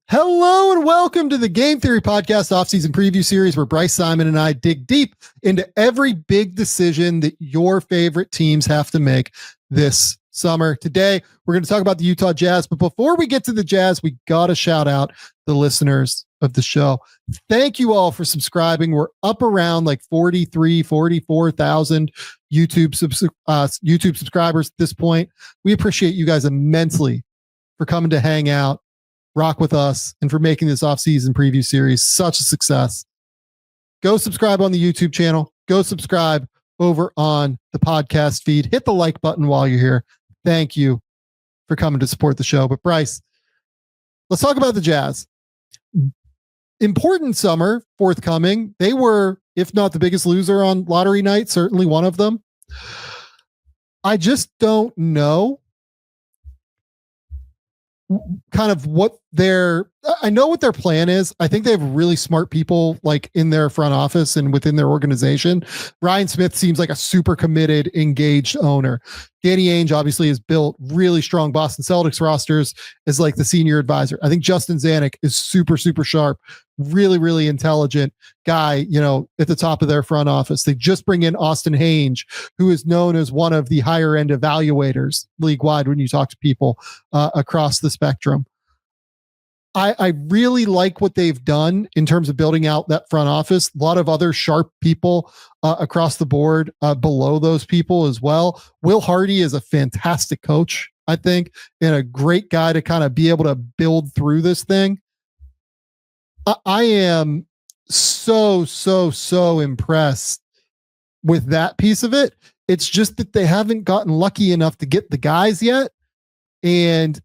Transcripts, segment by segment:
Hello and welcome to the Game Theory Podcast Offseason Preview Series, where Bryce Simon and I dig deep into every big decision that your favorite teams have to make this summer. Today, we're going to talk about the Utah Jazz, but before we get to the Jazz, we got to shout out the listeners of the show. Thank you all for subscribing. We're up around like 44,000 YouTube subscribers at this point. We appreciate you guys immensely for coming to hang out, rock with us, and for making this off-season preview series such a success. Go subscribe on the YouTube channel. Go subscribe over on the podcast feed. Hit the like button while you're here. Thank you for coming to support the show. But Bryce, let's talk about the Jazz. Important summer forthcoming. They were, if not the biggest loser on lottery night, certainly one of them. I just don't know kind of what I know what their plan is. I think they have really smart people like in their front office and within their organization. Ryan Smith seems like a super committed, engaged owner. Danny Ainge obviously has built really strong Boston Celtics rosters as like the senior advisor. I think Justin Zanuck is super, super sharp, really, really intelligent guy, at the top of their front office. They just bring in Austin Ainge, who is known as one of the higher end evaluators league wide when you talk to people across the spectrum. I really like what they've done in terms of building out that front office. A lot of other sharp people across the board below those people as well. Will Hardy is a fantastic coach, I think, and a great guy to kind of be able to build through this thing. I am so impressed with that piece of it. It's just that they haven't gotten lucky enough to get the guys yet. And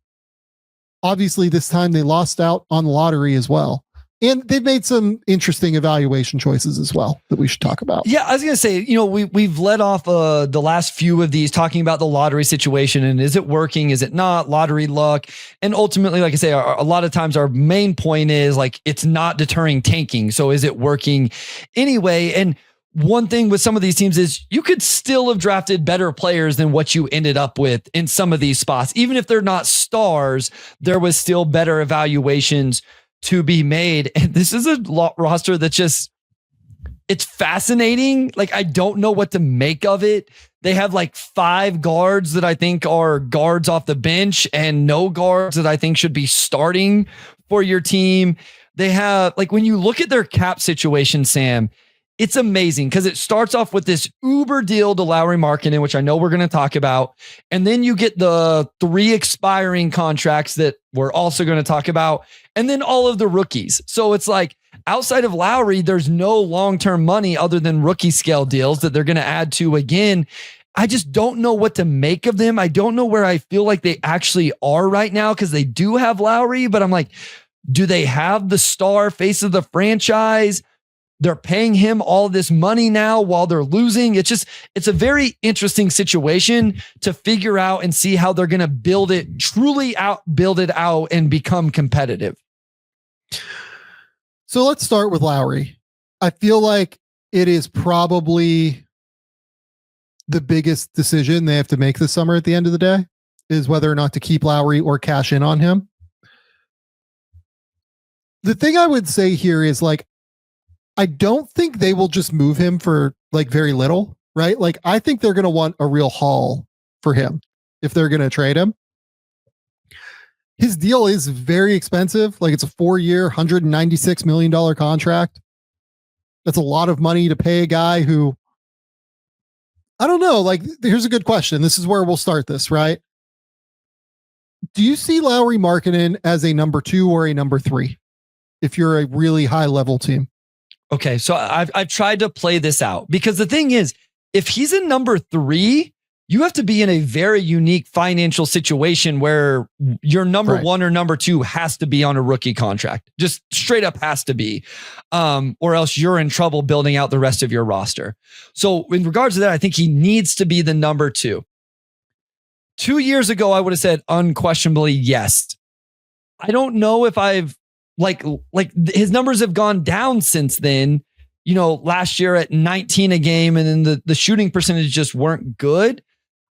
obviously this time they lost out on the lottery as well. And they've made some interesting evaluation choices as well that we should talk about. Yeah, I was going to say, we've led off the last few of these talking about the lottery situation and is it working? Is it not? Lottery luck. And ultimately, like I say, a lot of times our main point is like, it's not deterring tanking. So is it working anyway? And one thing with some of these teams is you could still have drafted better players than what you ended up with in some of these spots. Even if they're not stars, there was still better evaluations to be made. And this is a roster that it's fascinating. Like, I don't know what to make of it. They have like 5 guards that I think are guards off the bench and no guards that I think should be starting for your team. They have, like, when you look at their cap situation, Sam, it's amazing because it starts off with this uber deal to Lauri Markkanen, which I know we're going to talk about. And then you get the 3 expiring contracts that we're also going to talk about. And then all of the rookies. So it's like outside of Lauri, there's no long-term money other than rookie scale deals that they're going to add to again. I just don't know what to make of them. I don't know where I feel like they actually are right now because they do have Lauri, but I'm like, do they have the star face of the franchise? They're paying him all this money now while they're losing. It's a very interesting situation to figure out and see how they're going to build it out and become competitive. So let's start with Lauri. I feel like it is probably the biggest decision they have to make this summer at the end of the day is whether or not to keep Lauri or cash in on him. The thing I would say here is like, I don't think they will just move him for like very little, right? Like, I think they're going to want a real haul for him if they're going to trade him. His deal is very expensive. Like, it's a 4-year, $196 million contract. That's a lot of money to pay a guy who, I don't know. Like, here's a good question. This is where we'll start this, right? Do you see Lauri Markkanen as a number 2 or a number 3 if you're a really high level team? Okay, so I've tried to play this out because the thing is, if he's in number 3, you have to be in a very unique financial situation where your number 1 or number 2 has to be on a rookie contract. Just straight up has to be, or else you're in trouble building out the rest of your roster. So in regards to that, I think he needs to be the number 2. 2 years ago, I would have said unquestionably yes. I don't know if I've like his numbers have gone down since then, last year at 19 a game, and then the shooting percentage just weren't good.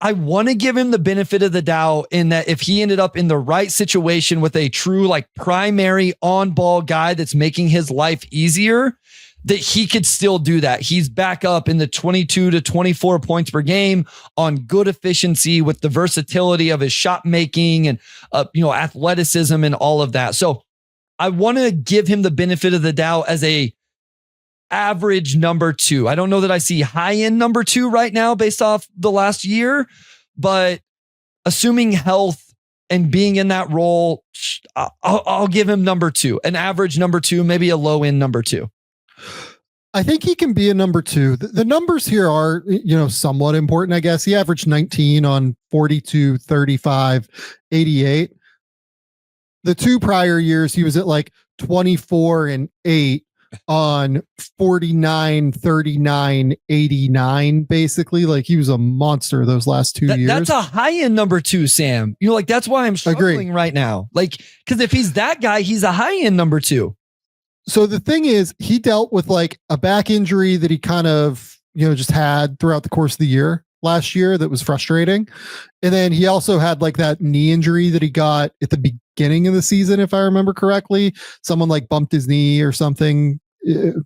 I want to give him the benefit of the doubt in that if he ended up in the right situation with a true like primary on ball guy that's making his life easier, that he could still do that. He's back up in the 22 to 24 points per game on good efficiency with the versatility of his shot making and, athleticism and all of that. So I want to give him the benefit of the doubt as a average number 2. I don't know that I see high end number 2 right now based off the last year, but assuming health and being in that role, I'll give him number 2, an average number 2, maybe a low end number 2. I think he can be a number 2. The numbers here are, somewhat important, I guess. He averaged 19 on 42, 35, 88. The 2 prior years, he was at like 24 and 8 on 49, 39, 89, basically. Like he was a monster those last 2 years. That's a high end number 2, Sam. That's why I'm struggling right now. Like, because if he's that guy, he's a high end number 2. So the thing is, he dealt with like a back injury that he kind of, just had throughout the course of the year last year that was frustrating. And then he also had like that knee injury that he got at the beginning of the season, if I remember correctly. Someone like bumped his knee or something,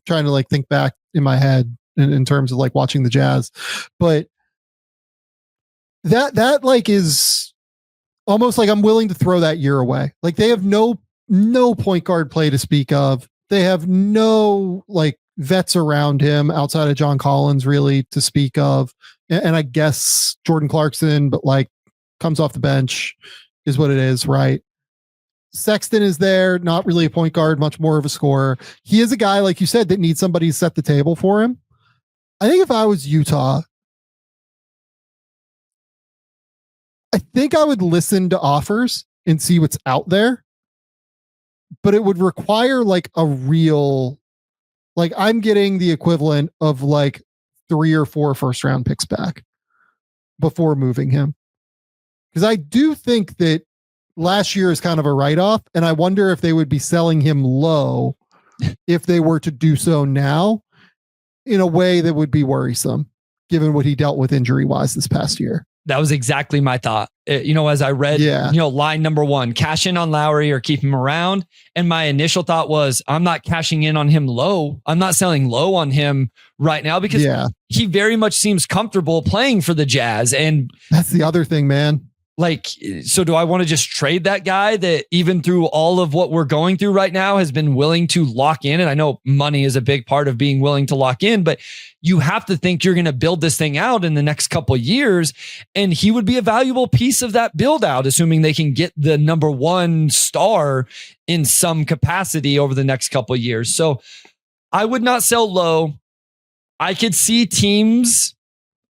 trying to like think back in my head in terms of like watching the Jazz. But that like is almost like I'm willing to throw that year away. Like they have no point guard play to speak of. They have no like vets around him outside of John Collins really to speak of. And I guess Jordan Clarkson, but like comes off the bench is what it is, right? Sexton is there, not really a point guard, much more of a scorer. He is a guy, like you said, that needs somebody to set the table for him. I think if I was Utah, I think I would listen to offers and see what's out there. But it would require like a real, like I'm getting the equivalent of like 3 or 4 first round picks back before moving him. Because I do think that last year is kind of a write-off, and I wonder if they would be selling him low if they were to do so now in a way that would be worrisome, given what he dealt with injury-wise this past year. That was exactly my thought. As I read, line number 1, cash in on Lauri or keep him around. And my initial thought was, I'm not cashing in on him low. I'm not selling low on him right now because he very much seems comfortable playing for the Jazz. And that's the other thing, man. Like, so do I want to just trade that guy that even through all of what we're going through right now has been willing to lock in? And I know money is a big part of being willing to lock in, but you have to think you're going to build this thing out in the next couple of years. And he would be a valuable piece of that build out, assuming they can get the number 1 star in some capacity over the next couple of years. So I would not sell low. I could see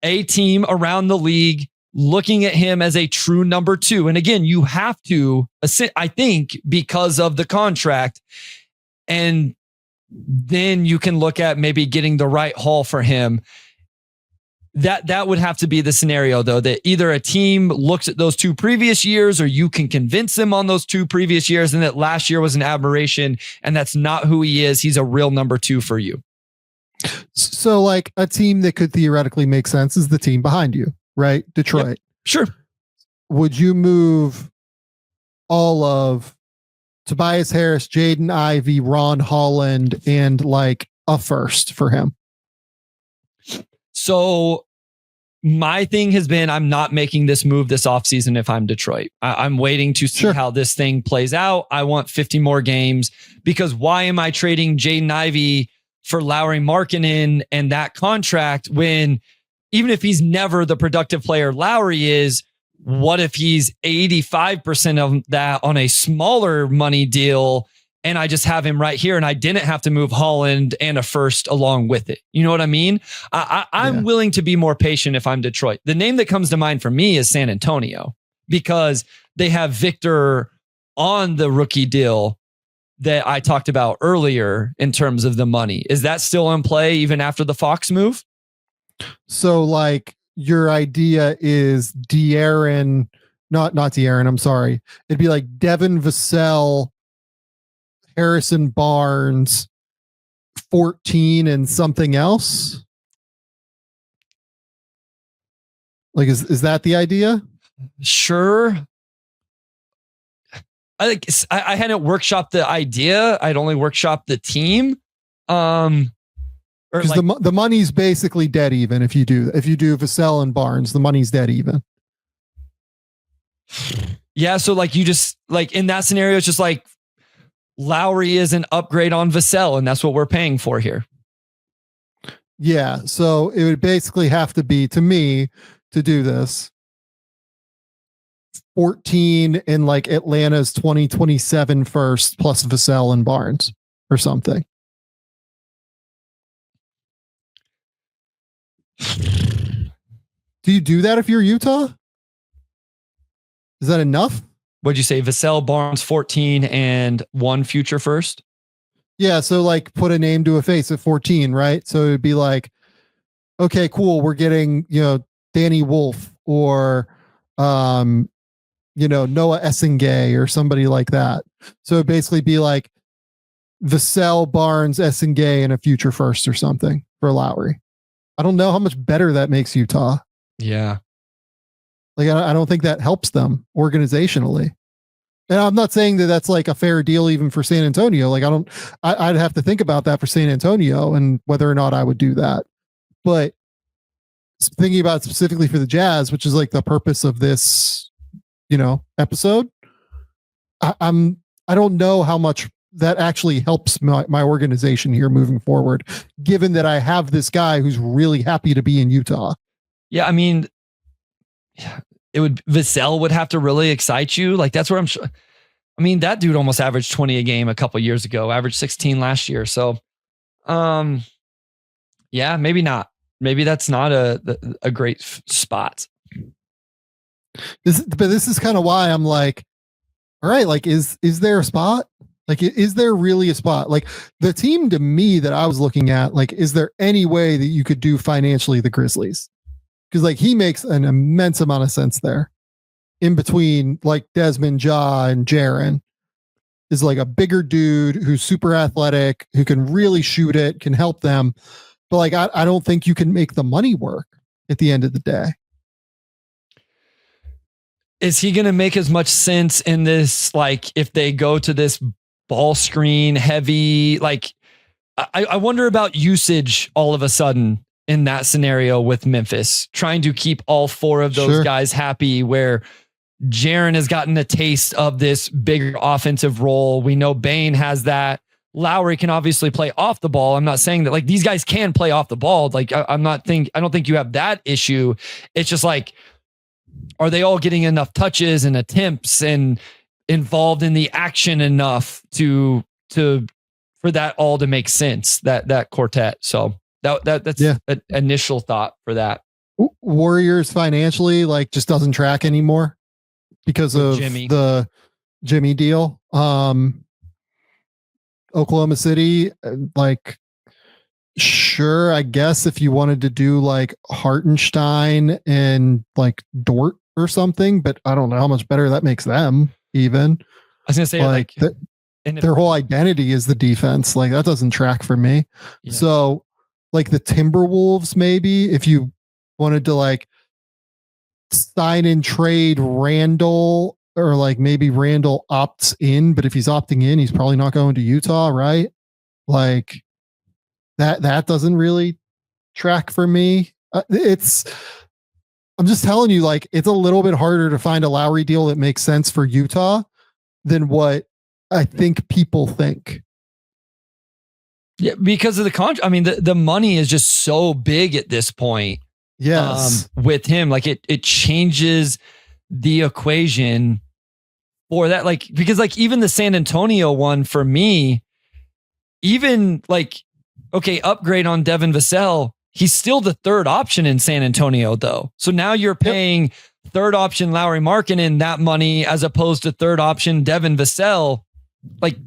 a team around the league looking at him as a true number 2. And again, you have to, I think, because of the contract. And then you can look at maybe getting the right haul for him. That would have to be the scenario, though, that either a team looks at those 2 previous years or you can convince them on those 2 previous years and that last year was an aberration and that's not who he is. He's a real number 2 for you. So like a team that could theoretically make sense is the team behind you. Right? Detroit. Yep. Sure. Would you move all of Tobias Harris, Jaden Ivey, Ron Holland, and like a first for him? So my thing has been, I'm not making this move this offseason if I'm Detroit. I'm waiting to see how this thing plays out. I want 50 more games because why am I trading Jaden Ivey for Lauri Markkanen and that contract when even if he's never the productive player Lauri is, what if he's 85% of that on a smaller money deal and I just have him right here and I didn't have to move Holland and a first along with it? You know what I mean? I'm willing to be more patient if I'm Detroit. The name that comes to mind for me is San Antonio because they have Victor on the rookie deal that I talked about earlier in terms of the money. Is that still in play even after the Fox move? So like your idea is De'Aaron, not De'Aaron, I'm sorry. It'd be like Devin Vassell, Harrison Barnes, 14 and something else. Like, is that the idea? Sure. I hadn't workshopped the idea. I'd only workshopped the team. Because the money's basically dead even if you do Vassell and Barnes, the money's dead even. Yeah, so like you just like in that scenario, it's just like Lauri is an upgrade on Vassell, and that's what we're paying for here. Yeah, so it would basically have to be, to me, to do this, 14 in like Atlanta's 2027 first plus Vassell and Barnes or something. Do you do that if you're Utah? Is that enough? What'd you say? Vassell, Barnes, 14 and one future first? Yeah, so like put a name to a face at 14, right? So it'd be like, okay, cool, we're getting, Danny Wolf or Noah Essengay or somebody like that. So it'd basically be like Vassell, Barnes, Essengay, and a future first or something for Lauri. I don't know how much better that makes Utah. Yeah. Like, I don't think that helps them organizationally. And I'm not saying that that's like a fair deal even for San Antonio. Like, I'd have to think about that for San Antonio and whether or not I would do that. But thinking about it specifically for the Jazz, which is like the purpose of this, episode, I don't know how much that actually helps my organization here moving forward, given that I have this guy who's really happy to be in Utah. Yeah, I mean, Vassell would have to really excite you. Like, that's where I'm sure. I mean, that dude almost averaged 20 a game a couple years ago, averaged 16 last year. So, yeah, maybe not. Maybe that's not a great spot. But this is kind of why I'm like, all right, like, is there a spot? Like, is there really a spot? Like, the team to me that I was looking at, like, is there any way that you could do financially the Grizzlies? Because like he makes an immense amount of sense there. In between like Desmond, Ja, and Jaren is like a bigger dude who's super athletic, who can really shoot it, can help them. But like, I don't think you can make the money work at the end of the day. Is he going to make as much sense in this? Like, if they go to this ball screen heavy, like I wonder about usage all of a sudden in that scenario with Memphis, trying to keep all four of those guys happy, where Jaren has gotten a taste of this bigger offensive role. We know Bane has that. Lauri can obviously play off the ball. I'm not saying that like these guys can play off the ball. Like I don't think you have that issue. It's just like, are they all getting enough touches and attempts and involved in the action enough for that all to make sense, that quartet? So that's an initial thought for that. Warriors financially like just doesn't track anymore because of the Jimmy deal. Oklahoma City, like, sure, I guess if you wanted to do like Hartenstein and like Dort or something, but I don't know how much better that makes them even. I was gonna say like their whole identity is the defense. Like, that doesn't track for me. Yeah. So like the Timberwolves, maybe if you wanted to like sign and trade Randall, or like maybe Randall opts in, but if he's opting in, he's probably not going to Utah, right? Like that doesn't really track for me. I'm just telling you, like, it's a little bit harder to find a Lauri deal that makes sense for Utah than what I think people think. Yeah, because of the contract. I mean, the money is just so big at this point. Yes. With him, like it changes the equation for that. Like, because like even the San Antonio one for me, even like, okay, upgrade on Devin Vassell. He's still the third option in San Antonio though. So now you're paying third option Lauri Markkanen that money as opposed to third option Devin Vassell, like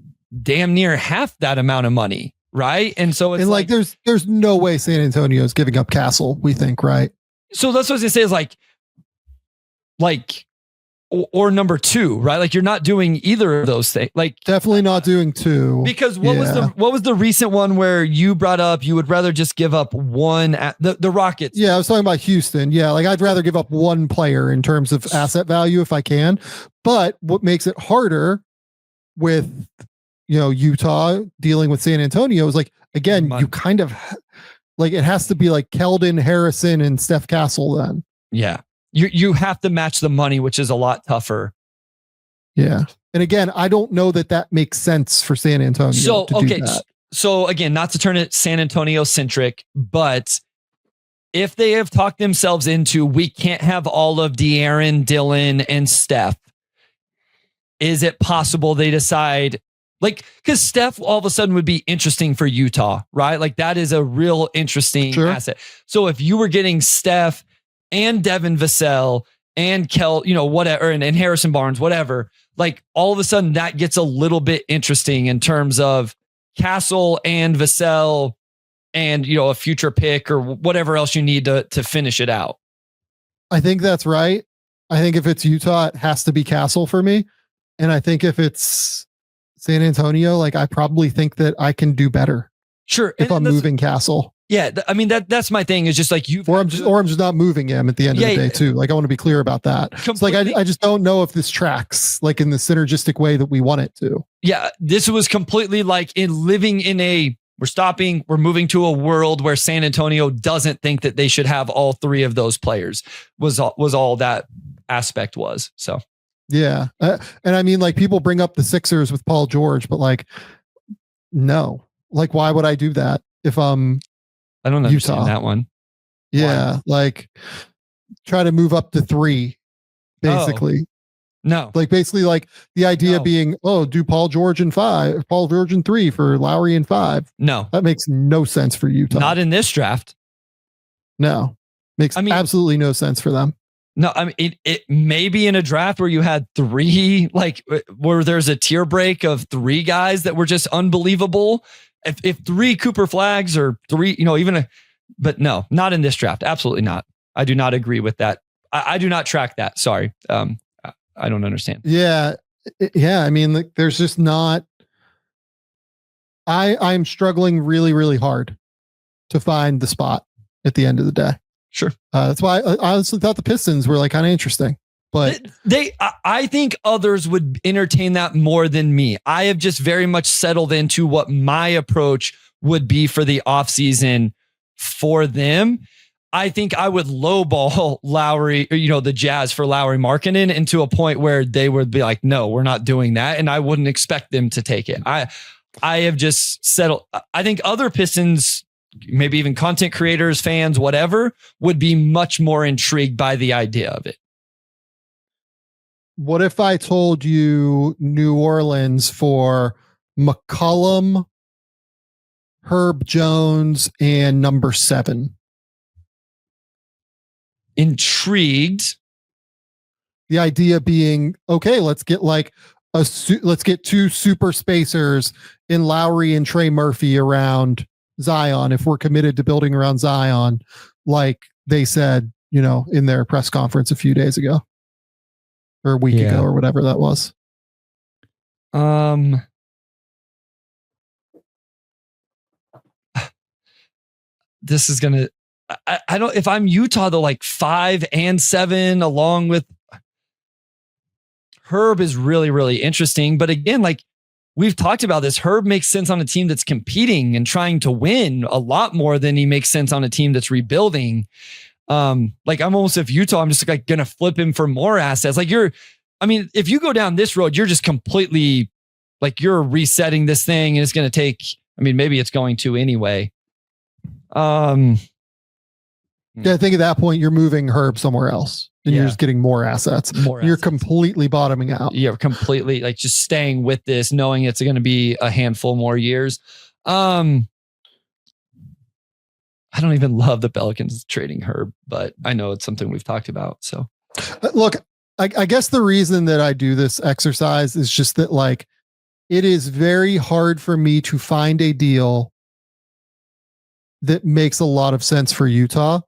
damn near half that amount of money. Right. And so it's like there's no way San Antonio is giving up Castle, we think, right? So that's what I was gonna say is like or number 2, right? Like you're not doing either of those things. Like definitely not doing 2. Because what was the recent one where you brought up you would rather just give up one at the Rockets? Yeah, I was talking about Houston. Yeah, like I'd rather give up one player in terms of asset value if I can. But what makes it harder with Utah dealing with San Antonio is like, again, you kind of like it has to be like Keldon, Harrison, and Steph Castle then. Yeah. You have to match the money, which is a lot tougher. Yeah. And again, I don't know that makes sense for San Antonio. So again, not to turn it San Antonio centric, but if they have talked themselves into, we can't have all of De'Aaron, Dylan, and Steph, is it possible they decide, like, because Steph all of a sudden would be interesting for Utah, right? Like that is a real interesting asset. So if you were getting Steph and Devin Vassell and whatever, and Harrison Barnes, whatever, like all of a sudden that gets a little bit interesting in terms of Castle and Vassell and, a future pick or whatever else you need to finish it out. I think that's right. I think if it's Utah, it has to be Castle for me. And I think if it's San Antonio, like I probably think that I can do better. Sure. If I'm moving Castle. Yeah, I mean that's my thing. Is just like or I'm just not moving him at the end of the day too. Like I want to be clear about that. It's like I just don't know if this tracks like in the synergistic way that we want it to. Yeah, this was completely like we're moving to a world where San Antonio doesn't think that they should have all 3 of those players. Was all that aspect was. So yeah, and I mean like people bring up the Sixers with Paul George, but like no, like why would I do that if I don't understand Utah. That one. Yeah. Why? Like try to move up to 3 basically. Oh. No. Like basically like the idea being, do Paul George in 5, Paul George in 3 for Lauri in 5. No, that makes no sense for Utah. Not in this draft. No, makes absolutely no sense for them. No, I mean, it may be in a draft where you had 3, like where there's a tier break of 3 guys that were just unbelievable. If 3 Cooper Flags or 3, but no, not in this draft. Absolutely not. I do not agree with that. I do not track that. Sorry. I don't understand. Yeah. Yeah. I mean, like, there's just not, I'm struggling really, really hard to find the spot at the end of the day. Sure. That's why I honestly thought the Pistons were like kind of interesting. But I think others would entertain that more than me. I have just very much settled into what my approach would be for the offseason for them. I think I would lowball Lauri, the Jazz for Lauri Markkanen into a point where they would be like, no, we're not doing that. And I wouldn't expect them to take it. I have just settled. I think other Pistons, maybe even content creators, fans, whatever, would be much more intrigued by the idea of it. What if I told you New Orleans for McCollum, Herb Jones, and number 7? Intrigued. The idea being, okay, let's get like let's get 2 super spacers in Lowry and Trey Murphy around Zion if we're committed to building around Zion, like they said, in their press conference a few days ago. Or a week ago or whatever that was. This is gonna. I don't. If I'm Utah, though, like 5 and 7, along with Herb, is really, really interesting. But again, like we've talked about this, Herb makes sense on a team that's competing and trying to win a lot more than he makes sense on a team that's rebuilding. Like I'm almost, if Utah, I'm just like gonna flip him for more assets. Like if you go down this road, you're just completely like you're resetting this thing and it's going to take, maybe it's going to anyway. Yeah, I think at that point you're moving Herb somewhere else and you're just getting more assets. You're completely bottoming out. You're completely like just staying with this, knowing it's going to be a handful more years. I don't even love the Pelicans trading Herb, but I know it's something we've talked about. So look, I guess the reason that I do this exercise is just that like it is very hard for me to find a deal that makes a lot of sense for Utah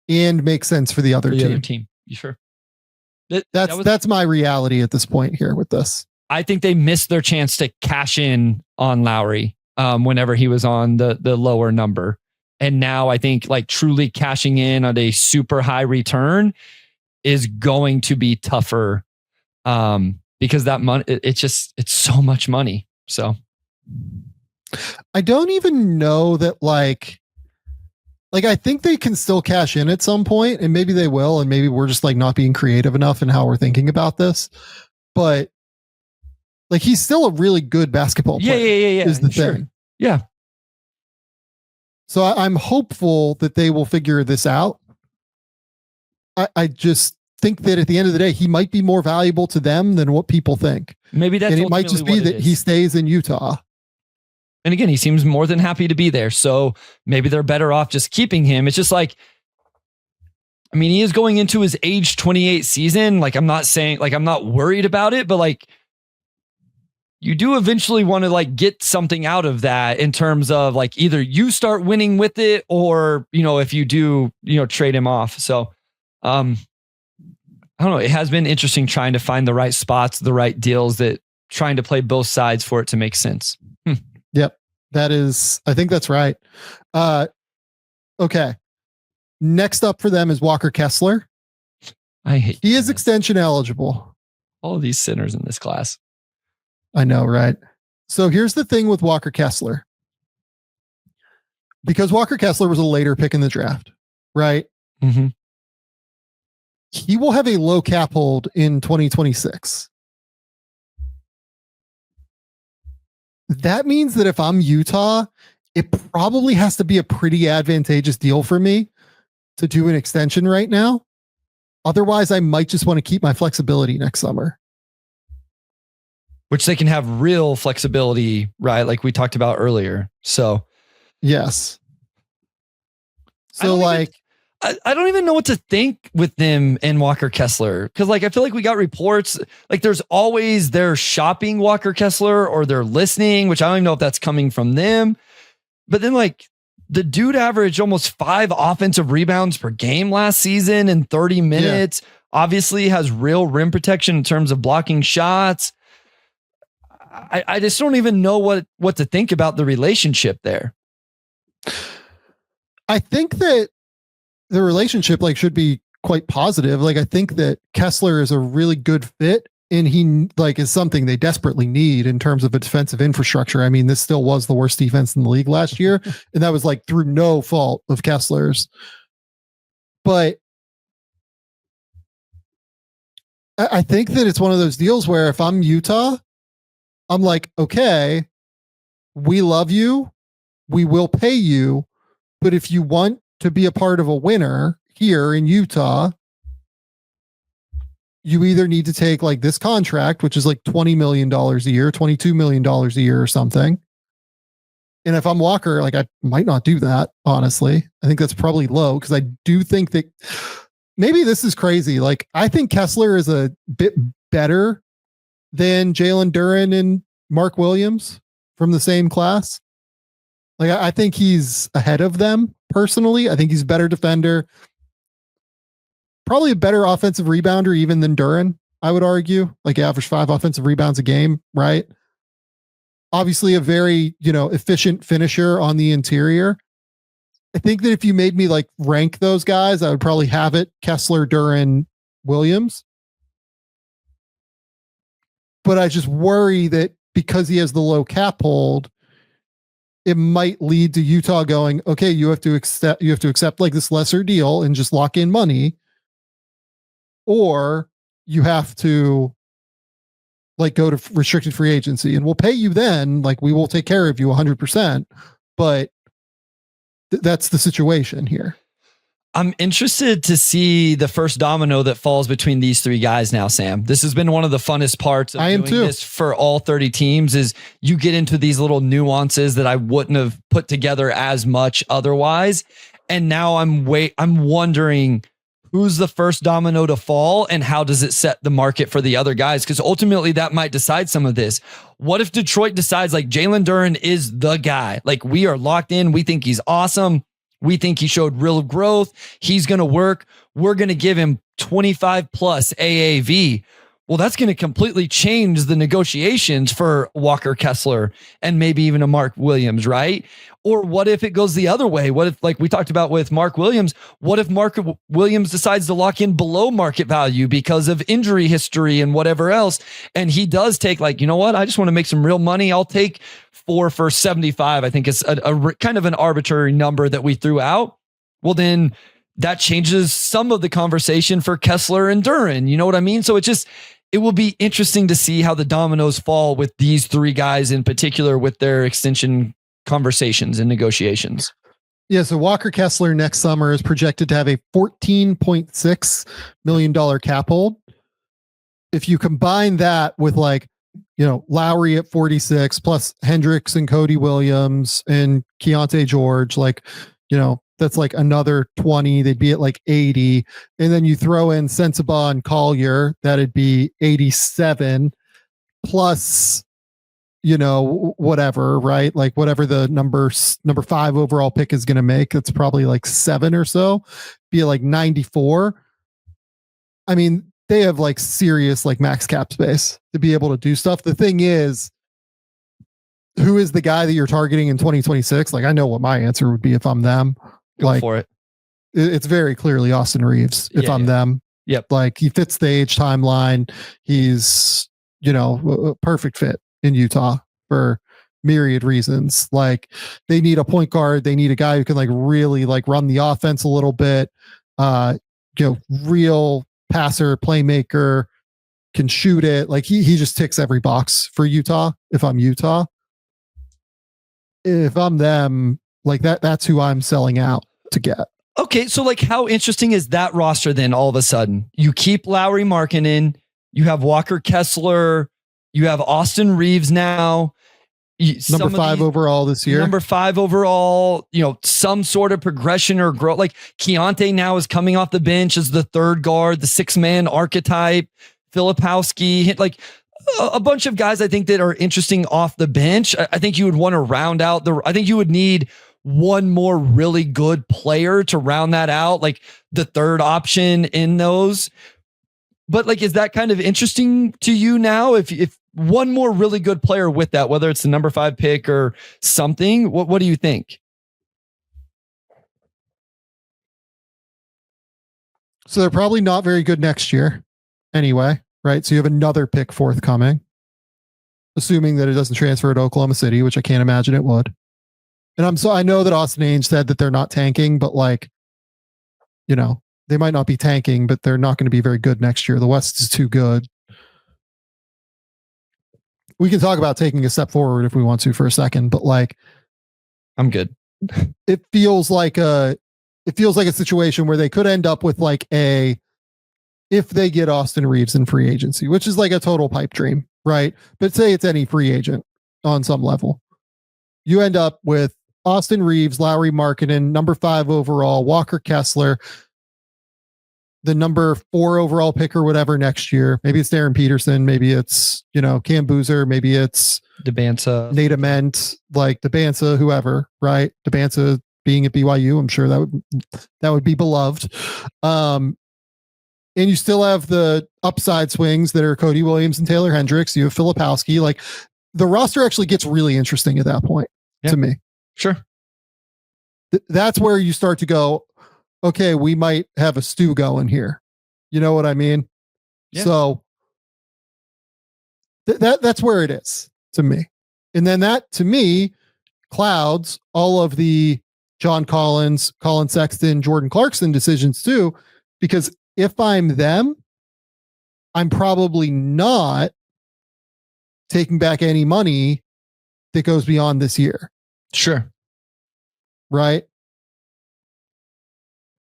and makes sense for the other team. You sure? That's my reality at this point here with this. I think they missed their chance to cash in on Lauri whenever he was on the lower number. And now I think like truly cashing in on a super high return is going to be tougher because that money, it's so much money. So I don't even know that like I think they can still cash in at some point, and maybe they will, and maybe we're just like not being creative enough in how we're thinking about this. But like he's still a really good basketball player. Yeah. Is the thing. Yeah. So I'm hopeful that they will figure this out. I just think that at the end of the day, he might be more valuable to them than what people think. Maybe that's, and it might just be that he stays in Utah. And again, he seems more than happy to be there. So maybe they're better off just keeping him. It's just like, I mean, he is going into his age 28 season. Like, I'm not saying like, I'm not worried about it, but like, you do eventually want to like get something out of that in terms of like either you start winning with it or, you know, if you do, you know, trade him off. So, I don't know. It has been interesting trying to find the right spots, the right deals that trying to play both sides for it to make sense. Yep. I think that's right. Okay. Next up for them is Walker Kessler. He is extension eligible. All of these sinners in this class. I know, right? So here's the thing with Walker Kessler. Because Walker Kessler was a later pick in the draft, right? Mm-hmm. He will have a low cap hold in 2026. That means that if I'm Utah, it probably has to be a pretty advantageous deal for me to do an extension right now. Otherwise, I might just want to keep my flexibility next summer. Which they can have real flexibility, right? Like we talked about earlier. So, yes. So I don't even know what to think with them and Walker Kessler. Cause like, I feel like we got reports, like there's always they're shopping Walker Kessler or they're listening, which I don't even know if that's coming from them. But then like the dude averaged almost 5 offensive rebounds per game last season in 30 minutes, obviously has real rim protection in terms of blocking shots. I just don't even know what to think about the relationship there. I think that the relationship like should be quite positive. Like I think that Kessler is a really good fit and he like is something they desperately need in terms of a defensive infrastructure. I mean, this still was the worst defense in the league last year. And that was like through no fault of Kessler's. But I think that it's one of those deals where if I'm Utah, I'm like, okay, we love you. We will pay you. But if you want to be a part of a winner here in Utah, you either need to take like this contract, which is like $20 million a year, $22 million a year or something. And if I'm Walker, like I might not do that, honestly. I think that's probably low because I do think that maybe this is crazy. Like I think Kessler is a bit better than Jalen Duren and Mark Williams from the same class. Like I think he's ahead of them personally. I think he's a better defender, probably a better offensive rebounder even than Duren, I would argue. Like average 5 offensive rebounds a game, right? Obviously a very, efficient finisher on the interior. I think that if you made me like rank those guys, I would probably have it Kessler, Duren, Williams. But I just worry that because he has the low cap hold, it might lead to Utah going, okay, you have to accept like this lesser deal and just lock in money, or you have to like go to restricted free agency and we'll pay you then, like we will take care of you 100%. But that's the situation here. I'm interested to see the first domino that falls between these 3 guys now, Sam. This has been one of the funnest parts of doing this for all 30 teams is you get into these little nuances that I wouldn't have put together as much otherwise. And now I'm wondering who's the first domino to fall and how does it set the market for the other guys? Because ultimately that might decide some of this. What if Detroit decides like Jalen Duren is the guy? Like we are locked in. We think he's awesome. We think he showed real growth. He's going to work. We're going to give him 25 plus AAV. Well, that's going to completely change the negotiations for Walker Kessler and maybe even a Mark Williams, right? Or what if it goes the other way? What if, like we talked about with Mark Williams, what if Mark Williams decides to lock in below market value because of injury history and whatever else? And he does take, like, you know what? I just want to make some real money. I'll take 4 for 75. I think it's a kind of an arbitrary number that we threw out. Well, then that changes some of the conversation for Kessler and Duran. You know what I mean? So it will be interesting to see how the dominoes fall with these three guys in particular with their extension conversations and negotiations. Yeah, so Walker Kessler next summer is projected to have a $14.6 million cap hold. If you combine that with, like, you know, Lauri at 46 plus Hendricks and Cody Williams and Keontae George, like, you know, that's like another 20. They'd be at like 80. And then you throw in Sensabaugh and Collier, that'd be 87 plus, you know, whatever, right? Like whatever the number 5 overall pick is going to make, it's probably like 7 or so, be like 94. I mean, they have like serious like max cap space to be able to do stuff. The thing is, who is the guy that you're targeting in 2026? Like, I know what my answer would be if I'm them. Go for it. It's very clearly Austin Reeves if I'm them. Yep. Like, he fits the age timeline. He's, you know, a perfect fit in Utah for myriad reasons. Like, they need a point guard. They need a guy who can like really like run the offense a little bit. You know, real passer, playmaker, can shoot it. Like, he just ticks every box for Utah. If I'm Utah, if I'm them, like that's who I'm selling out to get. Okay, so like, how interesting is that roster then? All of a sudden, you keep Lauri Markkanen, you have Walker Kessler, you have Austin Reeves now. Number 5 overall this year. Number 5 overall, you know, some sort of progression or growth. Like, Keontae now is coming off the bench as the third guard, the 6-man archetype. Filipowski, like a bunch of guys I think that are interesting off the bench. I think you would want to round out I think you would need one more really good player to round that out, like the third option in those. But like, is that kind of interesting to you now? If one more really good player with that, whether it's the number 5 pick or something, what do you think? So they're probably not very good next year anyway, right? So you have another pick forthcoming, assuming that it doesn't transfer to Oklahoma City, which I can't imagine it would. And I know that Austin Ainge said that they're not tanking, but like, you know, they might not be tanking, but they're not going to be very good next year. The West is too good. We can talk about taking a step forward if we want to for a second, but like, I'm good. It feels like a situation where they could end up with like if they get Austin Reeves in free agency, which is like a total pipe dream, right? But say it's any free agent on some level. You end up with Austin Reeves, Lauri Markkanen, number 5 overall, Walker Kessler, the number 4 overall pick or whatever next year. Maybe it's Darren Peterson. Maybe it's, you know, Cam Boozer. Maybe it's DeBansa, Nate Ament, like DeBansa, whoever, right? DeBansa being at BYU, I'm sure that would be beloved. And you still have the upside swings that are Cody Williams and Taylor Hendricks. You have Filipowski. Like, the roster actually gets really interesting at that point to me. Sure. That's where you start to go, okay, we might have a stew going here. You know what I mean? Yeah. So that's where it is to me. And then that, to me, clouds all of the John Collins, Colin Sexton, Jordan Clarkson decisions too, because if I'm them, I'm probably not taking back any money that goes beyond this year. Sure. Right?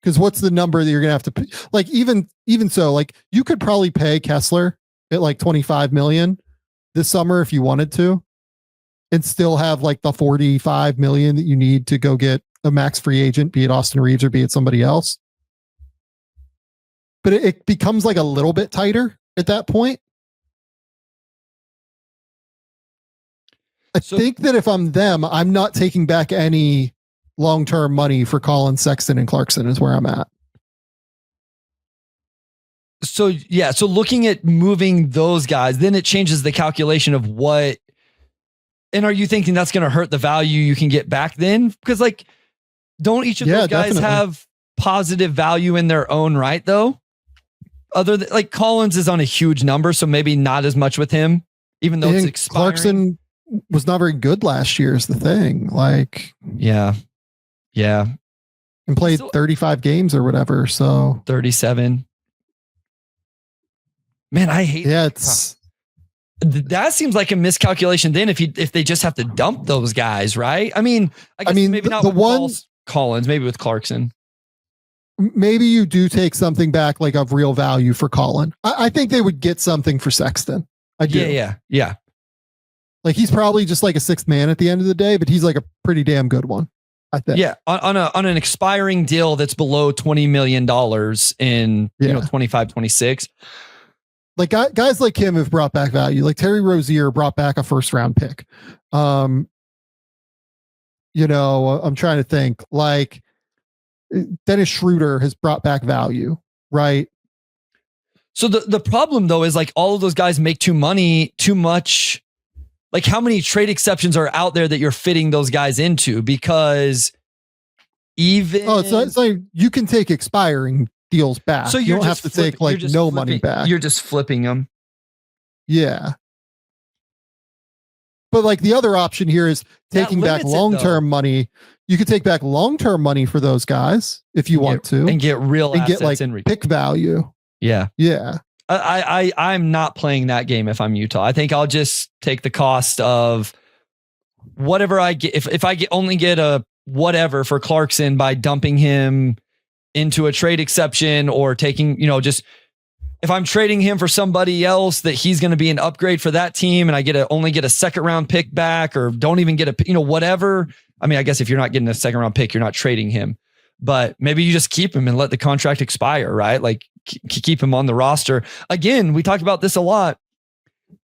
Because what's the number that you're going to have to pay? Like, even so, like, you could probably pay Kessler at like 25 million this summer if you wanted to, and still have like the 45 million that you need to go get a max free agent, be it Austin Reeves or be it somebody else. But it becomes like a little bit tighter at that point. I think that if I'm them, I'm not taking back any long-term money for Colin, Sexton, and Clarkson is where I'm at. So yeah, so looking at moving those guys, then it changes the calculation of what. And are you thinking that's going to hurt the value you can get back then? Because like, don't each of those guys definitely have positive value in their own right though? Other than like Collins is on a huge number, so maybe not as much with him, even though it's expiring. Clarkson was not very good last year is the thing. Like, yeah. And played 35 games or whatever. So 37. Man, I hate that seems like a miscalculation then if they just have to dump those guys, right? I mean maybe not with Collins, maybe with Clarkson. Maybe you do take something back like of real value for Colin. I think they would get something for Sexton. I do. Yeah. Like he's probably just like a sixth man at the end of the day, but he's like a pretty damn good one, I think. Yeah, on an expiring deal that's below $20 million in 25, 26. Like guys like him have brought back value. Like Terry Rozier brought back a first round pick. I'm trying to think. Like Dennis Schroeder has brought back value, right? So the problem though is like all of those guys make too much. Like how many trade exceptions are out there that you're fitting those guys into? Because even it's like you can take expiring deals back. So you don't have to take like no money back. You're just flipping them. Yeah. But like the other option here is taking back long-term money. You could take back long-term money for those guys if you want to, and get real and assets get like in pick value. Yeah. I'm not playing that game if I'm Utah. I think I'll just take the cost of whatever I get. If I only get a whatever for Clarkson by dumping him into a trade exception or taking, just if I'm trading him for somebody else that he's going to be an upgrade for that team and I only get a second round pick back or don't even get whatever. I mean, I guess if you're not getting a second round pick, you're not trading him, but maybe you just keep him and let the contract expire, right? Like keep him on the roster. Again, we talked about this a lot.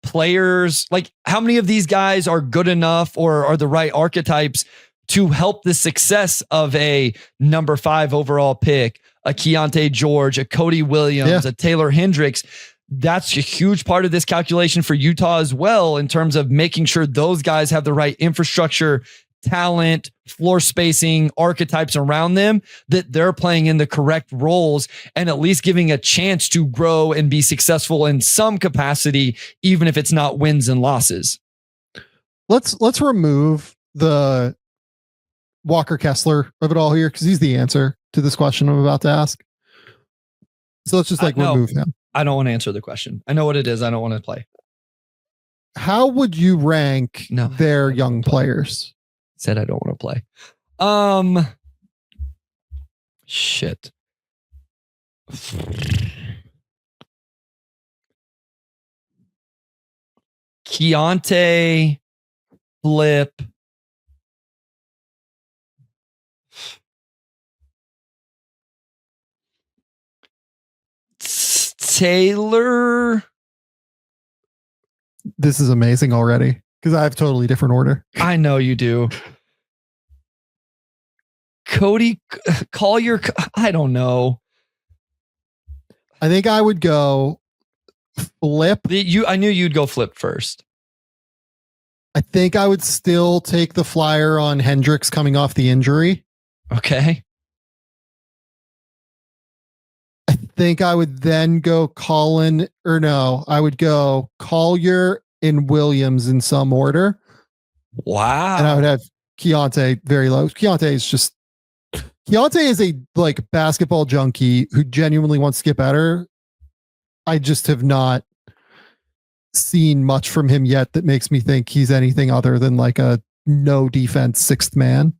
Players, like how many of these guys are good enough or are the right archetypes to help the success of a number 5 overall pick, a Keontae George, a Cody Williams, a Taylor Hendricks? That's a huge part of this calculation for Utah as well, in terms of making sure those guys have the right infrastructure, talent, floor spacing, archetypes around them, that they're playing in the correct roles and at least giving a chance to grow and be successful in some capacity, even if it's not wins and losses. Let's remove the Walker Kessler of it all here, because he's the answer to this question I'm about to ask. So let's just remove him. I don't want to answer the question. I know what it is. I don't want to play. How would you rank their young players? Said I don't want to play. Shit. Keontae, Flip, Taylor. This is amazing already because I have totally different order. I know you do. Cody Collier. I don't know. I think I would go Flip. I knew you'd go Flip first. I think I would still take the flyer on Hendricks coming off the injury. Okay. I think I would then go I would go Collier and Williams in some order. Wow. And I would have Keontae very low. Keontae is a basketball junkie who genuinely wants to get better. I just have not seen much from him yet that makes me think he's anything other than like a no defense sixth man.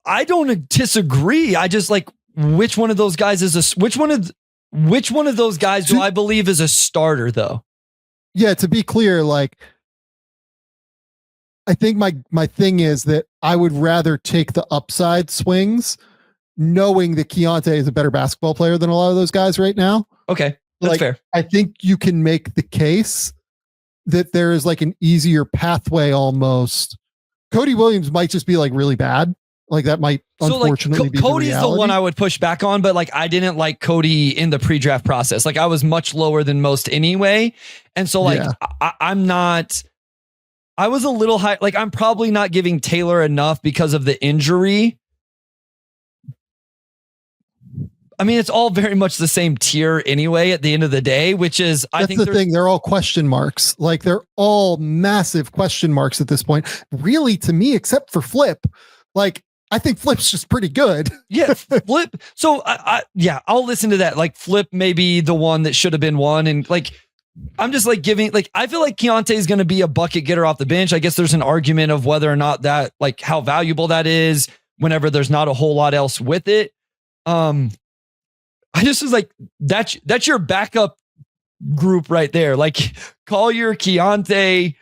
I don't disagree. I just which one of those guys which one of those guys do I believe is a starter though? Yeah, to be clear, I think my thing is that I would rather take the upside swings knowing that Keontae is a better basketball player than a lot of those guys right now. Okay. That's fair. I think you can make the case that there is an easier pathway almost. Cody Williams might just be really bad Like that might unfortunately be Cody's the one I would push back on, but like I didn't like Cody in the pre-draft process. Like I was much lower than most anyway. And so like I was a little high. Like I'm probably not giving Taylor enough because of the injury. I mean, it's all very much the same tier anyway at the end of the day, which is, I think the thing. They're all question marks. Like they're all massive question marks at this point, really, to me, except for Flip. Like I think Flip's just pretty good. Yeah. Flip. So I'll listen to that. Like Flip may be the one that should have been one. And like, I'm just like giving, like, I feel like Keontae is going to be a bucket getter off the bench. I guess there's an argument of whether or not that, like how valuable that is whenever there's not a whole lot else with it. I just was like, that's your backup group right there. Like Collier, Keontae,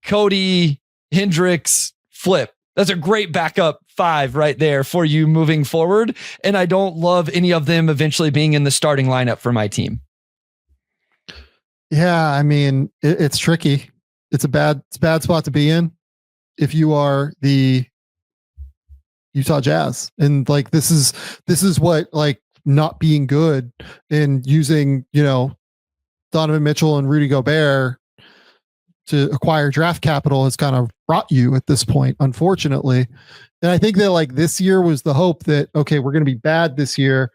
Cody, Hendricks, Flip. That's a great backup 5 right there for you moving forward. And I don't love any of them eventually being in the starting lineup for my team. Yeah, I mean, it's tricky. It's a bad spot to be in if you are the Utah Jazz. And like this is what like not being good and using, Donovan Mitchell and Rudy Gobert to acquire draft capital has kind of brought you at this point, unfortunately. And I think that like this year was the hope that, okay, we're going to be bad this year.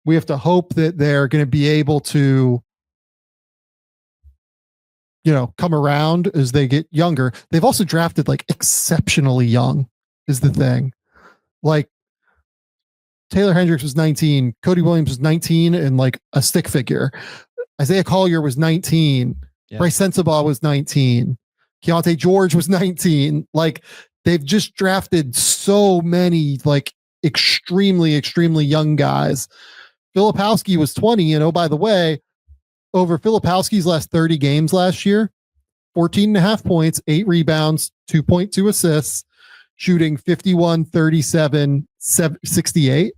We have to hope that they're going to be able to, come around as they get younger. They've also drafted like exceptionally young is the thing. Like Taylor Hendricks was 19, Cody Williams was 19 and like a stick figure. Isaiah Collier was 19. Yeah. Bryce Sensabaugh was 19. Keontae George was 19. Like they've just drafted so many like extremely, extremely young guys. Filipowski was 20. And oh, by the way, over Filipowski's last 30 games last year, 14.5 points, 8 rebounds, 2.2 assists, shooting 51, 37, 68.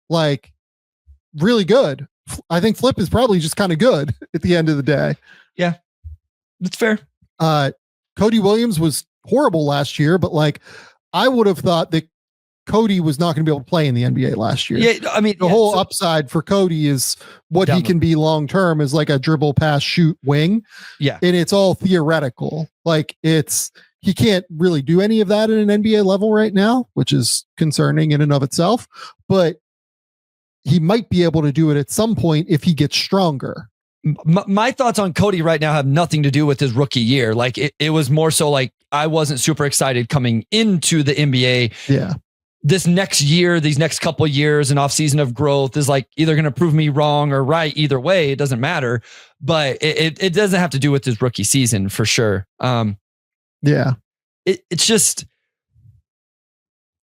Like really good. I think Flip is probably just kind of good at the end of the day. Yeah, that's fair. Cody Williams was horrible last year, but like I would have thought that Cody was not going to be able to play in the NBA last year. Yeah, I mean, the whole upside for Cody is what he can be long term is like a dribble, pass, shoot, wing. Yeah, and it's all theoretical. Like he can't really do any of that at an NBA level right now, which is concerning in and of itself. But he might be able to do it at some point if he gets stronger. My thoughts on Cody right now have nothing to do with his rookie year. Like it was more so like I wasn't super excited coming into the NBA. Yeah. This next year, these next couple of years, an offseason of growth is like either going to prove me wrong or right. Either way, it doesn't matter. But it doesn't have to do with his rookie season for sure. Yeah. It's just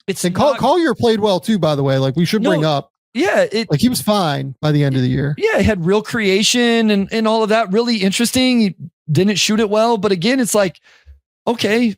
and Collier played well too, by the way. Like we should bring up. Yeah. Like he was fine by the end of the year. Yeah. He had real creation and all of that. Really interesting. He didn't shoot it well. But again, it's like, okay,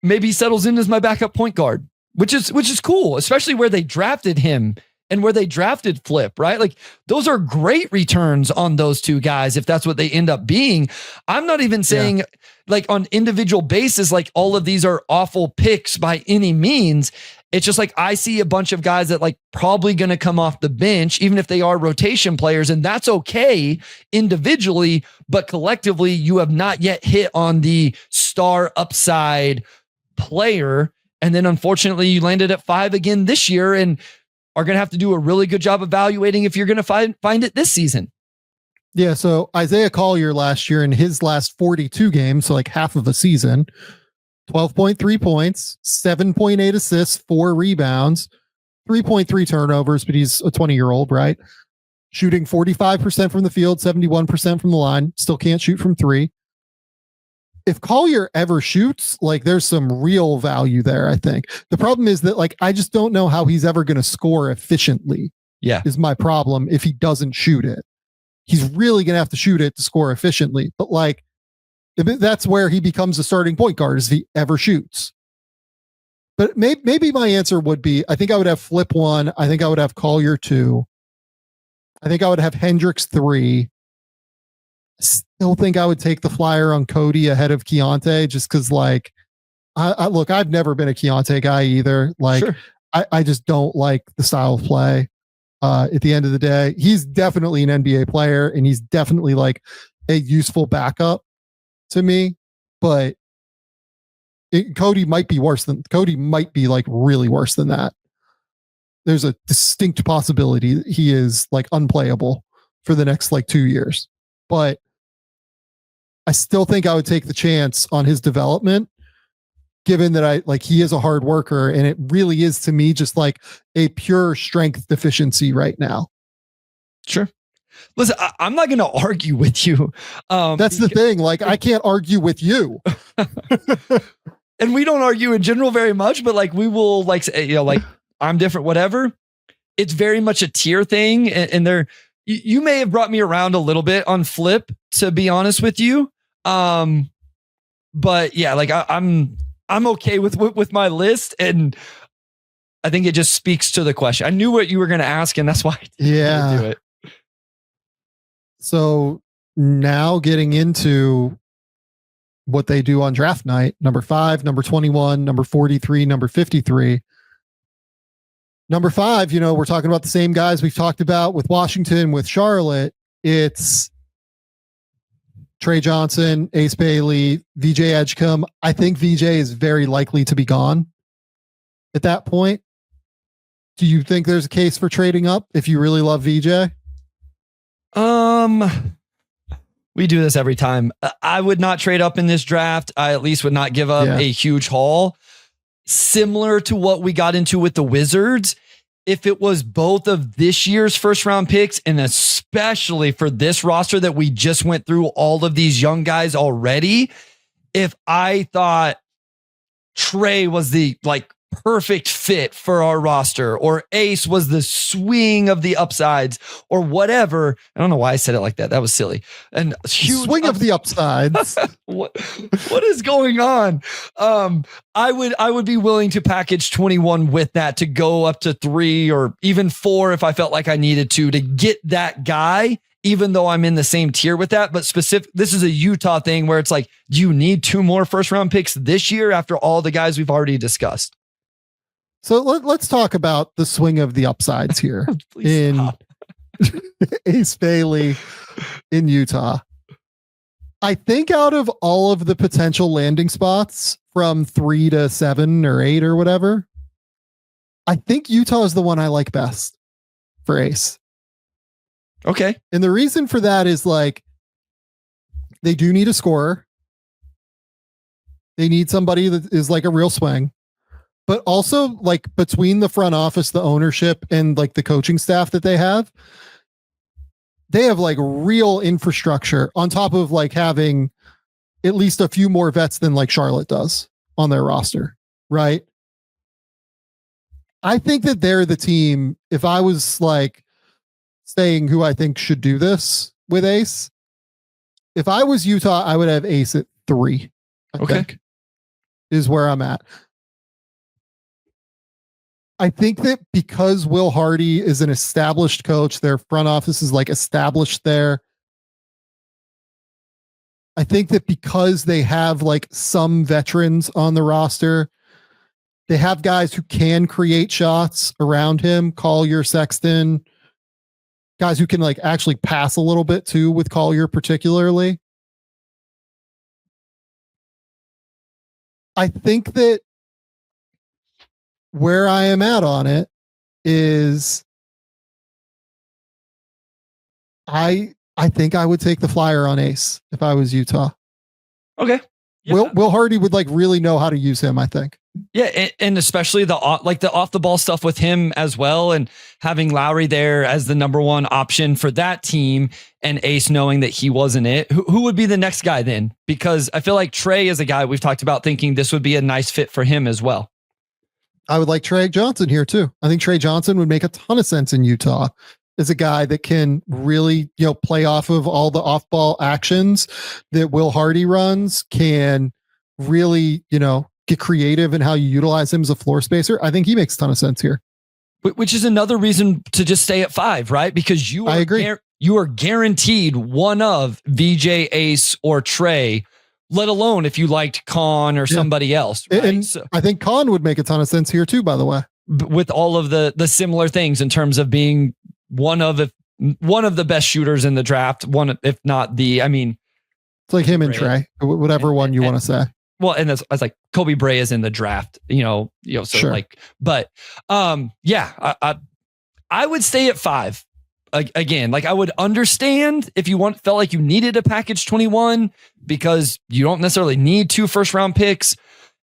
maybe he settles in as my backup point guard, which is cool, especially where they drafted him and where they drafted Flip, right? Like those are great returns on those two guys. If that's what they end up being, I'm not even saying like on individual basis, like all of these are awful picks by any means. It's just like, I see a bunch of guys that like probably going to come off the bench, even if they are rotation players, and that's okay individually, but collectively you have not yet hit on the star upside player. And then unfortunately you landed at 5 again this year and are going to have to do a really good job evaluating if you're going to find it this season. Yeah. So Isaiah Collier last year in his last 42 games, so like half of a season, 12.3 points, 7.8 assists, 4 rebounds, 3.3 turnovers, but he's a 20-year-old, right? Shooting 45% from the field, 71% from the line, still can't shoot from 3. If Collier ever shoots, like there's some real value there, I think. The problem is that like I just don't know how he's ever going to score efficiently. Yeah. Is my problem if he doesn't shoot it. He's really going to have to shoot it to score efficiently. But like that's where he becomes a starting point guard, is if he ever shoots. But maybe my answer would be, I think I would have Flip 1. I think I would have Collier 2. I think I would have Hendricks 3. Still think I would take the flyer on Cody ahead of Keontae just because like Look, I've never been a Keontae guy either. Like, sure. I just don't like the style of play. At the end of the day, he's definitely an NBA player, and he's definitely like a useful backup to me. But Cody might be like really worse than that. There's a distinct possibility that he is like unplayable for the next like 2 years. But I still think I would take the chance on his development, given that he is a hard worker, and it really is to me just like a pure strength deficiency right now. Sure. Listen, I'm not going to argue with you. That's the thing. Like, I can't argue with you. And we don't argue in general very much, but like, we will like, like I'm different, whatever. It's very much a tier thing. And you may have brought me around a little bit on Flip, to be honest with you. But yeah, like I'm okay with my list. And I think it just speaks to the question. I knew what you were going to ask, and that's why I didn't do it. So now getting into what they do on draft night, number 5, number 21, number 43, number 53. Number 5, we're talking about the same guys we've talked about with Washington, with Charlotte. It's Trey Johnson, Ace Bailey, VJ Edgecombe. I think VJ is very likely to be gone at that point. Do you think there's a case for trading up if you really love VJ? We do this every time. I would not trade up in this draft. I at least would not give up a huge haul. Similar to what we got into with the Wizards. If it was both of this year's first round picks, and especially for this roster that we just went through all of these young guys already, if I thought Trey was the like perfect fit for our roster, or Ace was the swing of the upsides, or whatever. I don't know why I said it like that. That was silly. And huge swing of the upsides. what is going on? I would be willing to package 21 with that to go up to 3 or even 4 if I felt like I needed to get that guy, even though I'm in the same tier with that. But this is a Utah thing where it's like, do you need 2 more first round picks this year after all the guys we've already discussed? So let's talk about the swing of the upsides here in Ace Bailey in Utah. I think out of all of the potential landing spots from 3 to 7 or 8 or whatever, I think Utah is the one I like best for Ace. Okay. And the reason for that is like, they do need a scorer. They need somebody that is like a real swing. But also, like, between the front office, the ownership, and like the coaching staff that they have like real infrastructure on top of like having at least a few more vets than like Charlotte does on their roster, right? I think that they're the team. If I was like saying who I think should do this with Ace, if I was Utah, I would have Ace at 3. I think is where I'm at. I think that because Will Hardy is an established coach, their front office is like established there. I think that because they have like some veterans on the roster, they have guys who can create shots around him, Collier, Sexton, guys who can like actually pass a little bit too, with Collier particularly. I think that where I am at on it is I think I would take the flyer on Ace if I was Utah. Okay. Yeah. Will Hardy would like really know how to use him, I think. Yeah, and especially the off the ball stuff with him as well, and having Lauri there as the number 1 option for that team, and Ace knowing that he wasn't it. Who would be the next guy then? Because I feel like Trey is a guy we've talked about thinking this would be a nice fit for him as well. I would like Trey Johnson here too. I think Trey Johnson would make a ton of sense in Utah as a guy that can really, play off of all the off-ball actions that Will Hardy runs, can really, get creative in how you utilize him as a floor spacer. I think he makes a ton of sense here. Which is another reason to just stay at 5, right? Because I agree. You are guaranteed one of VJ, Ace, or Trey let alone if you liked Khan or somebody else. Right? And so, I think Khan would make a ton of sense here too, by the way, with all of the similar things in terms of being one of the best shooters in the draft. One, if not the, I mean, it's like him and Trey, whatever one you want to say. Well, and that's like Kobe Bray is in the draft, so sure. Like, but yeah, I would stay at 5. Again, like I would understand if you felt like you needed a package 21 because you don't necessarily need 2 first-round picks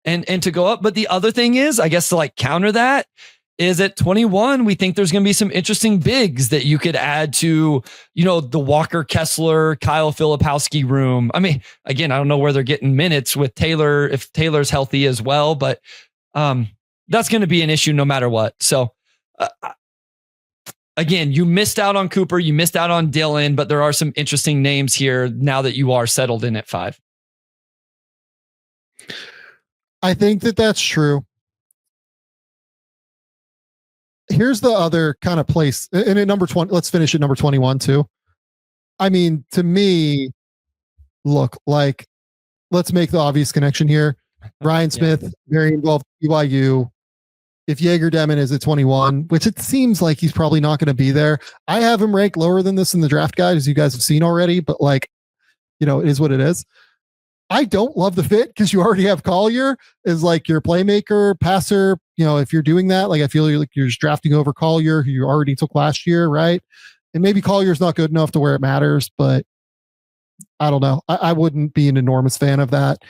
and to go up. But the other thing is, I guess to like counter that is at 21, we think there's going to be some interesting bigs that you could add to, the Walker Kessler, Kyle Filipowski room. I mean, again, I don't know where they're getting minutes with Taylor, if Taylor's healthy as well, but that's going to be an issue no matter what. So again, you missed out on Cooper, you missed out on Dylan, but there are some interesting names here now that you are settled in at 5. I think that's true. Here's the other kind of place, and at number 20, let's finish at number 21 too. I mean, to me, look, like, let's make the obvious connection here. Ryan Smith, very involved with BYU. If Jaeger Demon is at 21, which it seems like he's probably not going to be there, I have him ranked lower than this in the draft guide, as you guys have seen already, but like, it is what it is. I don't love the fit because you already have Collier as like your playmaker, passer. If you're doing that, like I feel like you're just drafting over Collier, who you already took last year, right? And maybe Collier's not good enough to where it matters, but I don't know. I wouldn't be an enormous fan of that.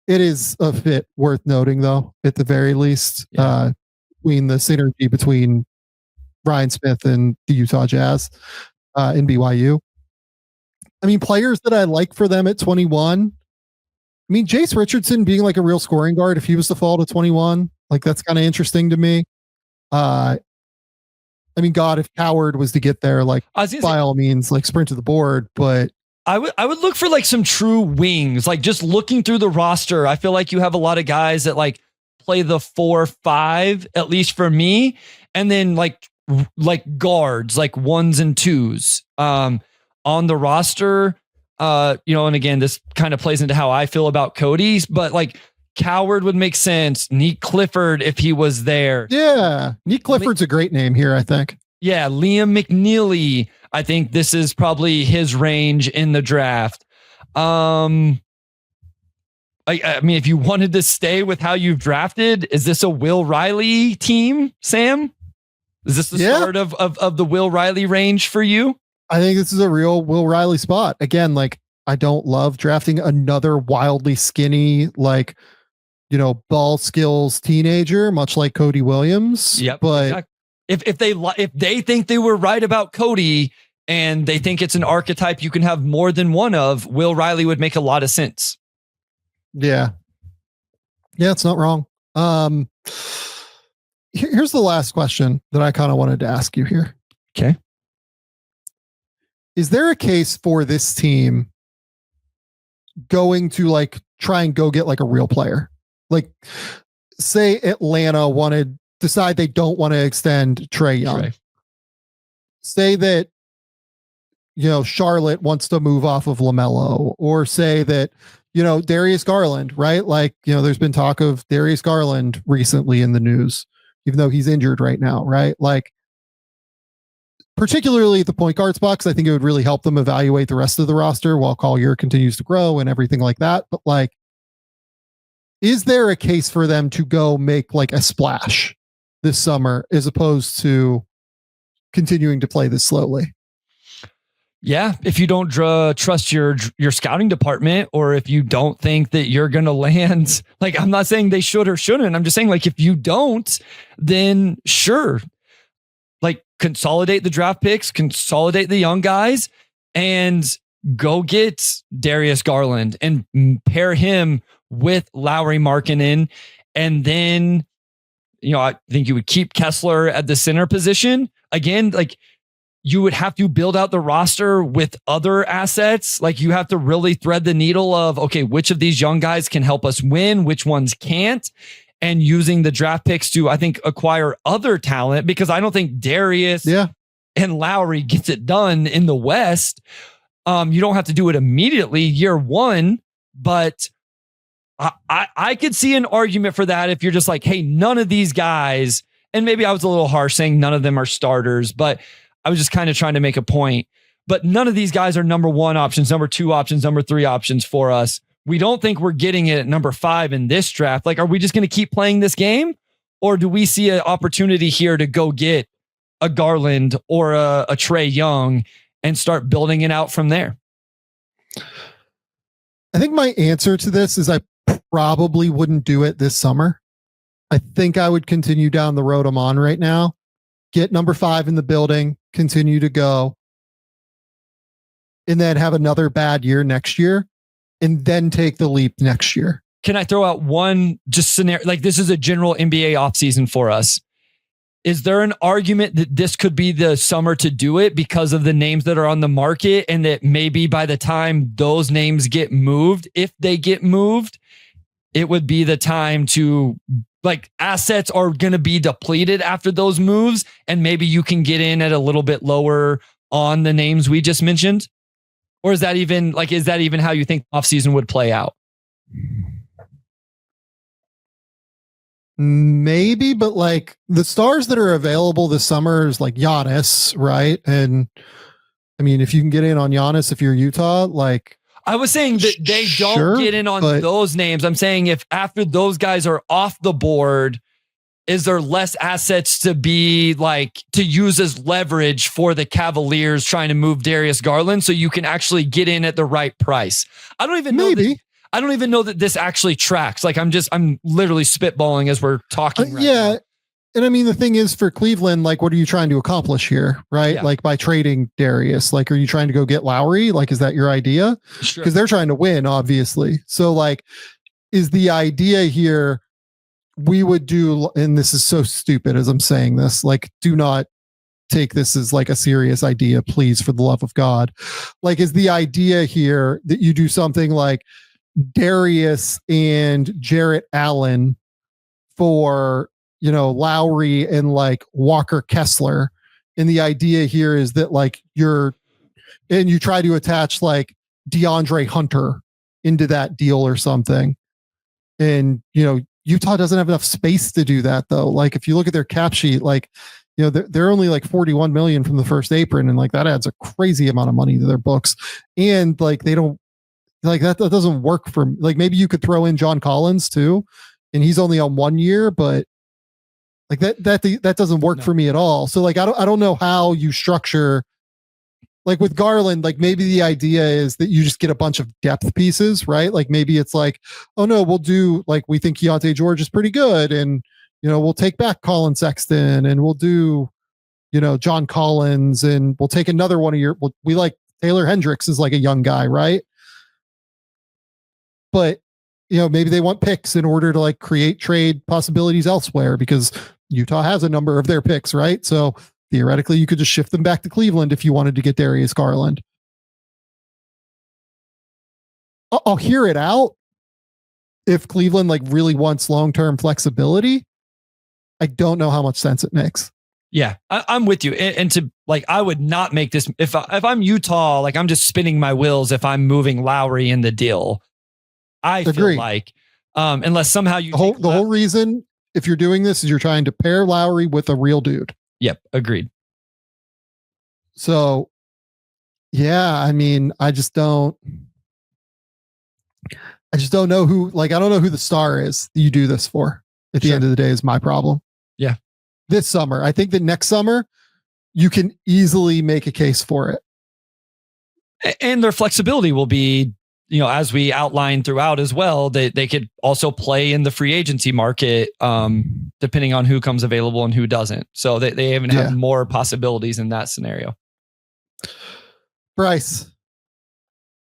It is a fit worth noting, though, at the very least, between the synergy between Ryan Smith and the Utah Jazz in BYU. I mean, players that I like for them at 21. I mean, Jace Richardson being like a real scoring guard, if he was to fall to 21, like that's kind of interesting to me. I mean, God, if Coward was to get there, like by all means, like sprint to the board, but I would look for like some true wings, like just looking through the roster. I feel like you have a lot of guys that like play the 4-5, at least for me. And then like guards, like 1s and 2s, on the roster. And again, this kind of plays into how I feel about Cody's, but like Coward would make sense. Neek Clifford, if he was there. Yeah. Neek Clifford's a great name here, I think. Yeah. Liam McNeely. I think this is probably his range in the draft. I mean, if you wanted to stay with how you've drafted, is this a Will Riley team, Sam? Is this the start of the Will Riley range for you? I think this is a real Will Riley spot. Again, like I don't love drafting another wildly skinny, like, ball skills teenager, much like Cody Williams. Yep. But exactly. If they think they were right about Cody and they think it's an archetype you can have more than one of, Will Riley would make a lot of sense. Yeah. Yeah, it's not wrong. Here's the last question that I kind of wanted to ask you here. Okay. Is there a case for this team going to like try and go get like a real player? Like say Atlanta decide they don't want to extend Trae Young. Say that, Charlotte wants to move off of LaMelo, or say that, Darius Garland, right? Like, there's been talk of Darius Garland recently in the news, even though he's injured right now, right? Like, particularly at the point guard spots, I think it would really help them evaluate the rest of the roster while Collier continues to grow and everything like that. But like, is there a case for them to go make like a splash this summer as opposed to continuing to play this slowly? Yeah, if you don't trust your scouting department, or if you don't think that you're going to land, like I'm not saying they should or shouldn't. I'm just saying like if you don't, then sure. Like consolidate the draft picks, consolidate the young guys, and go get Darius Garland and pair him with Lauri Markkanen. And then, I think you would keep Kessler at the center position. Again, like you would have to build out the roster with other assets. Like you have to really thread the needle of, okay, which of these young guys can help us win? Which ones can't? And using the draft picks to, I think, acquire other talent, because I don't think Darius and Lauri gets it done in the West. You don't have to do it immediately year one, But I could see an argument for that if you're just like, hey, none of these guys, and maybe I was a little harsh saying none of them are starters, but I was just kind of trying to make a point. But none of these guys are number 1 options, number 2 options, number 3 options for us. We don't think we're getting it at number 5 in this draft. Like, are we just going to keep playing this game? Or do we see an opportunity here to go get a Garland or a Trae Young and start building it out from there? I think my answer to this is I probably wouldn't do it this summer. I think I would continue down the road I'm on right now. Get number 5 in the building, continue to go, and then have another bad year next year, and then take the leap next year. Can I throw out one just scenario? Like, this is a general NBA offseason for us. Is there an argument that this could be the summer to do it because of the names that are on the market, and that maybe by the time those names get moved, if they get moved, it would be the time to, like, assets are going to be depleted after those moves, and maybe you can get in at a little bit lower on the names we just mentioned? Or is that even how you think offseason would play out? Maybe, but like the stars that are available this summer is like Giannis, right? And I mean, if you can get in on Giannis, if you're Utah, like, I was saying that they don't get in on those names. I'm saying if after those guys are off the board, is there less assets to be like to use as leverage for the Cavaliers trying to move Darius Garland so you can actually get in at the right price? I don't even know that this actually tracks. Like, I'm literally spitballing as we're talking right now. And I mean, the thing is for Cleveland, like, what are you trying to accomplish here? Right. Yeah. Like, by trading Darius, like, are you trying to go get Lauri? Like, is that your idea? Sure. Because they're trying to win, obviously. So like, is the idea here, we would do, and this is so stupid as I'm saying this, like, do not take this as like a serious idea, please, for the love of God. Like, is the idea here that you do something like Darius and Jarrett Allen for, you know, Lauri and like Walker Kessler. And the idea here is that like you try to attach like DeAndre Hunter into that deal or something. And, you know, Utah doesn't have enough space to do that though. Like, if you look at their cap sheet, like, you know, they're only like 41 million from the first apron. And like, that adds a crazy amount of money to their books. And like, they don't, like, that doesn't work for, like, maybe you could throw in John Collins too, and he's only on 1 year, but like that doesn't work for me at all. So like, I don't know how you structure, like with Garland, like maybe the idea is that you just get a bunch of depth pieces, right? Like maybe it's like, oh no, we'll do, like, we think Keontae George is pretty good, and, you know, we'll take back Colin Sexton, and we'll do, you know, John Collins, and we'll take another one of your, we like Taylor Hendricks is like a young guy, right? But, you know, maybe they want picks in order to like create trade possibilities elsewhere, because Utah has a number of their picks, right? So theoretically, you could just shift them back to Cleveland if you wanted to get Darius Garland. I'll hear it out if Cleveland like really wants long-term flexibility. I don't know how much sense it makes. Yeah, I'm with you. And to like, I would not make this if I'm Utah. Like, I'm just spinning my wheels if I'm moving Lauri in the deal. I feel like unless somehow you the whole reason if you're doing this is you're trying to pair Lauri with a real dude. Yep, agreed. So, yeah, I mean, I just don't know who, like, I don't know who the star is that you do this for. At the end of the day is my problem. Yeah. This summer, I think that next summer you can easily make a case for it. And their flexibility will be, you know, as we outlined throughout as well, they could also play in the free agency market, depending on who comes available and who doesn't. So they even have more possibilities in that scenario. Bryce,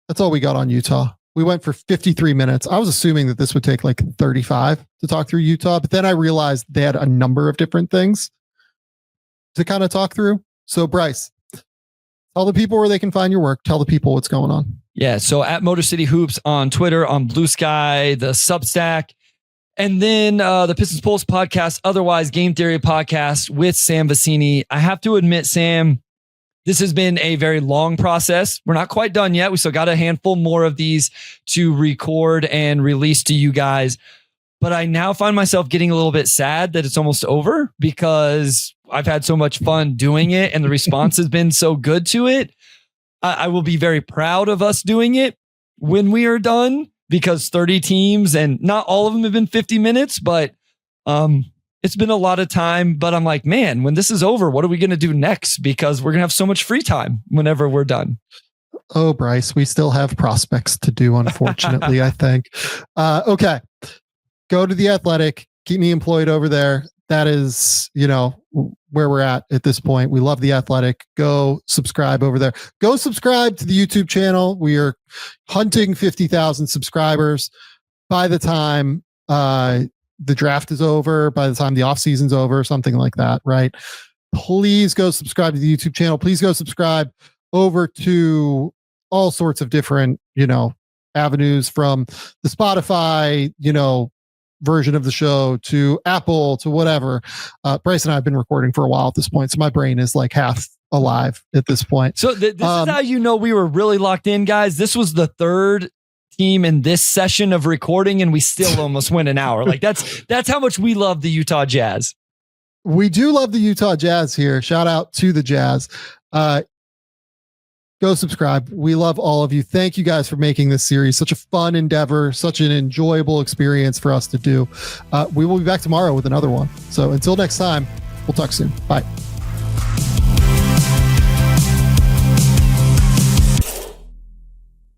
that's all we got on Utah. We went for 53 minutes. I was assuming that this would take like 35 to talk through Utah, but then I realized they had a number of different things to kind of talk through. So Bryce, tell the people where they can find your work. Tell the people what's going on. Yeah. So at Motor City Hoops on Twitter, on Blue Sky, the Substack, and then the Pistons Pulse podcast, otherwise Game Theory podcast with Sam Vecenie. I have to admit, Sam, This has been a very long process. We're not quite done yet. We still got a handful more of these to record and release to you guys. But I now find myself getting a little bit sad that it's almost over because I've had so much fun doing it and the response has been so good to it. I will be very proud of us doing it when we are done, because 30 teams and not all of them have been 50 minutes, but it's been a lot of time. But I'm like, man, when this is over, what are we going to do next? Because we're going to have so much free time whenever we're done. Oh, Bryce, we still have prospects to do, unfortunately, I think. Okay. Go to The Athletic. Keep me employed over there. That is, where we're at this point. We love The Athletic. Go subscribe over there. Go subscribe to the YouTube channel. We are hunting 50,000 subscribers by the time the draft is over, by the time the offseason's over, something like that, right? Please go subscribe to the YouTube channel. Please go subscribe over to all sorts of different, avenues, from the Spotify, version of the show to Apple to whatever. Bryce and I have been recording for a while at this point, so my brain is like half alive at this point. So this is how we were really locked in, guys. This was the third team in this session of recording, and we still almost went an hour. Like that's how much we love the Utah Jazz. We do love the Utah Jazz here. Shout out to the Jazz. Go subscribe. We love all of you. Thank you guys for making this series such a fun endeavor, such an enjoyable experience for us to do. We will be back tomorrow with another one. So until next time, we'll talk soon. Bye.